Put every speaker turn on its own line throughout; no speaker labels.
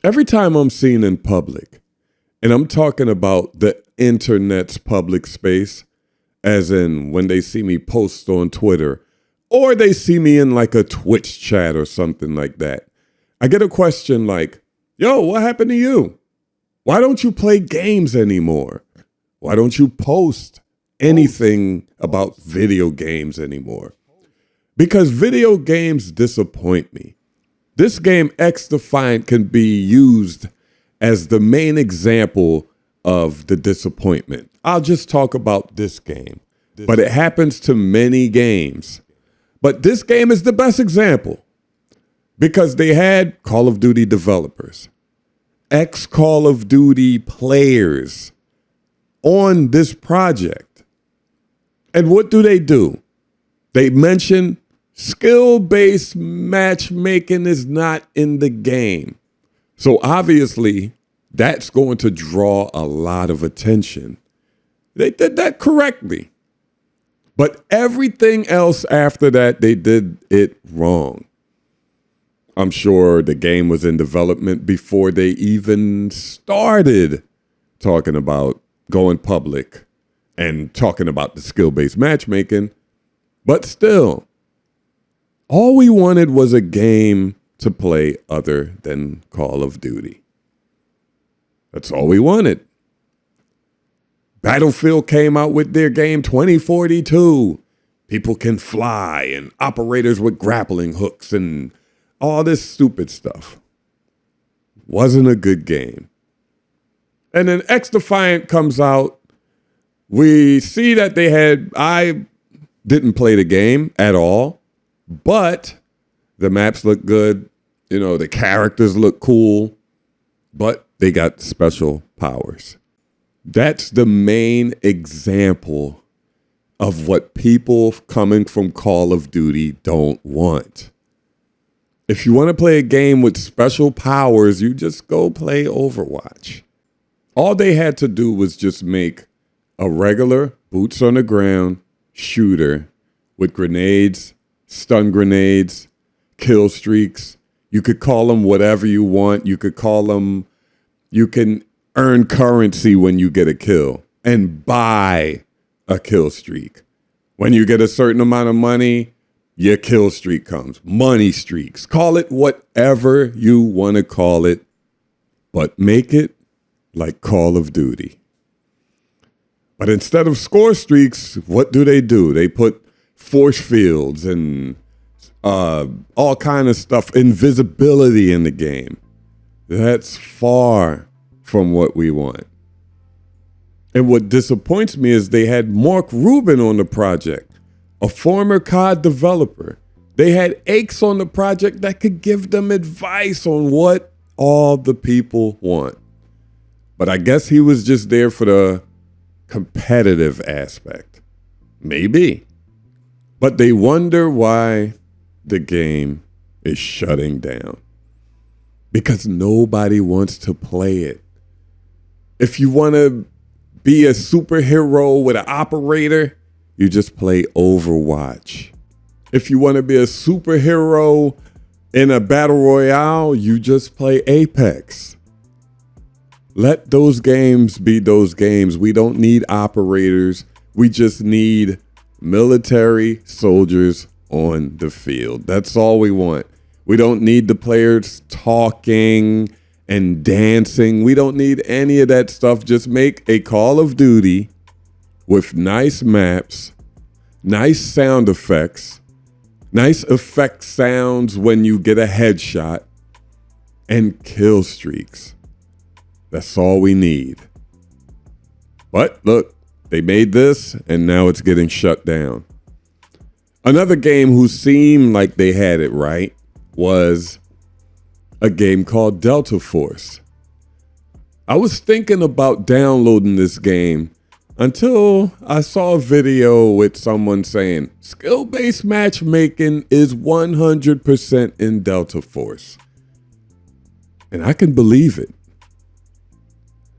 Every time I'm seen in public, and I'm talking about the internet's public space, as in when they see me post on Twitter, or they see me in like a Twitch chat or something like that, I get a question like, yo, what happened to you? Why don't you play games anymore? Why don't you post anything about video games anymore? Because video games disappoint me. This game, Xdefiant, can be used as the main example of the disappointment. I'll just talk about this game, but it happens to many games. But this game is the best example because they had Call of Duty developers, ex-Call of Duty players on this project. And what do? They mention skill-based matchmaking is not in the game. So obviously, that's going to draw a lot of attention. They did that correctly. But everything else after that, they did it wrong. I'm sure the game was in development before they even started talking about going public and talking about the skill-based matchmaking. But still, all we wanted was a game to play other than Call of Duty. That's all we wanted. Battlefield came out with their game 2042. People can fly and operators with grappling hooks and all this stupid stuff. Wasn't a good game. And then Xdefiant comes out. We see that I didn't play the game at all. But the maps look good. You know, the characters look cool. But they got special powers. That's the main example of what people coming from Call of Duty don't want. If you want to play a game with special powers, you just go play Overwatch. All they had to do was just make a regular boots on the ground shooter with grenades, stun grenades, kill streaks. You could call them whatever you want. You can earn currency when you get a kill and buy a kill streak. When you get a certain amount of money, your kill streak comes. Money streaks. Call it whatever you want to call it, but make it like Call of Duty. But instead of score streaks, what do? They put force fields and all kind of stuff, invisibility in the game. That's far from what we want. And what disappoints me is they had Mark Rubin on the project, a former COD developer. They had Aches on the project that could give them advice on what all the people want. But I guess he was just there for the competitive aspect. Maybe. But they wonder why the game is shutting down. Because nobody wants to play it. If you want to be a superhero with an operator, you just play Overwatch. If you want to be a superhero in a battle royale, you just play Apex. Let those games be those games. We don't need operators. We just need military soldiers on the field. That's all we want. We don't need the players talking and dancing. We don't need any of that stuff. Just make a Call of Duty with nice maps, nice sound effects, nice effect sounds when you get a headshot, and kill streaks. That's all we need. But look, they made this and now it's getting shut down. Another game who seemed like they had it right was a game called Deltaforce. I was thinking about downloading this game until I saw a video with someone saying skill-based matchmaking is 100% in Deltaforce. And I can believe it.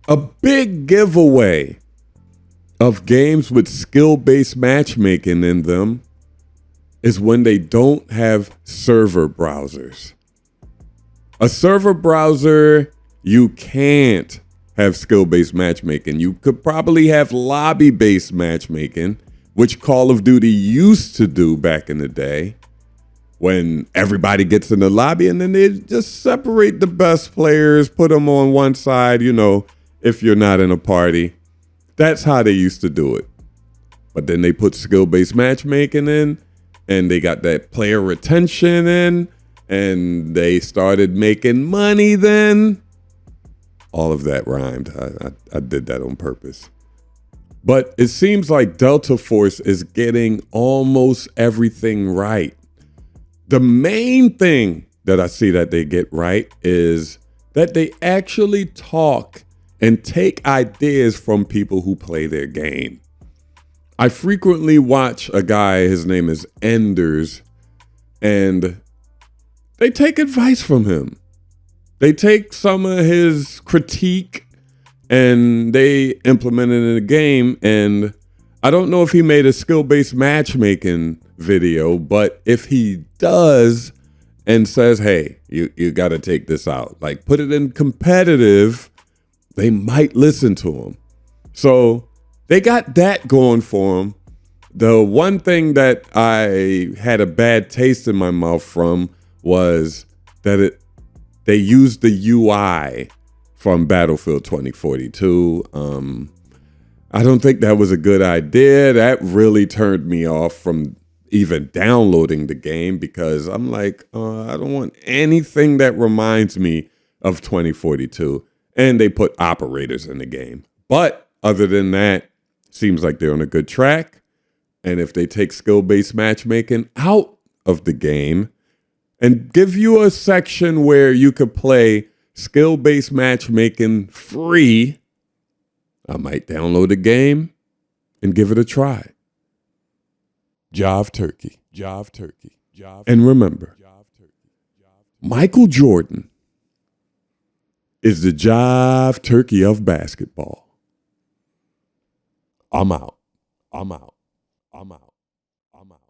A big giveaway of games with skill-based matchmaking in them is when they don't have server browsers. A server browser, you can't have skill-based matchmaking. You could probably have lobby-based matchmaking, which Call of Duty used to do back in the day, when everybody gets in the lobby and then they just separate the best players, put them on one side, you know, if you're not in a party. That's how they used to do it. But then they put skill-based matchmaking in, and they got that player retention in, and they started making money then. All of that rhymed. I did that on purpose. But it seems like Deltaforce is getting almost everything right. The main thing that I see that they get right is that they actually talk and take ideas from people who play their game. I frequently watch a guy, his name is Enders, and they take advice from him. They take some of his critique and they implement it in the game. And I don't know if he made a skill-based matchmaking video, but if he does and says, hey, you got to take this out, like put it in competitive, they might listen to him. So they got that going for them. The one thing that I had a bad taste in my mouth from was that they used the UI from Battlefield 2042. I don't think that was a good idea. That really turned me off from even downloading the game, because I'm like, I don't want anything that reminds me of 2042. And they put operators in the game. But other than that, seems like they're on a good track. And if they take skill-based matchmaking out of the game and give you a section where you could play skill-based matchmaking free, I might download the game and give it a try. Jive Turkey, Jive Turkey, Jive. And remember, Michael Jordan is the Jive Turkey of basketball. I'm out. I'm out. I'm out. I'm out.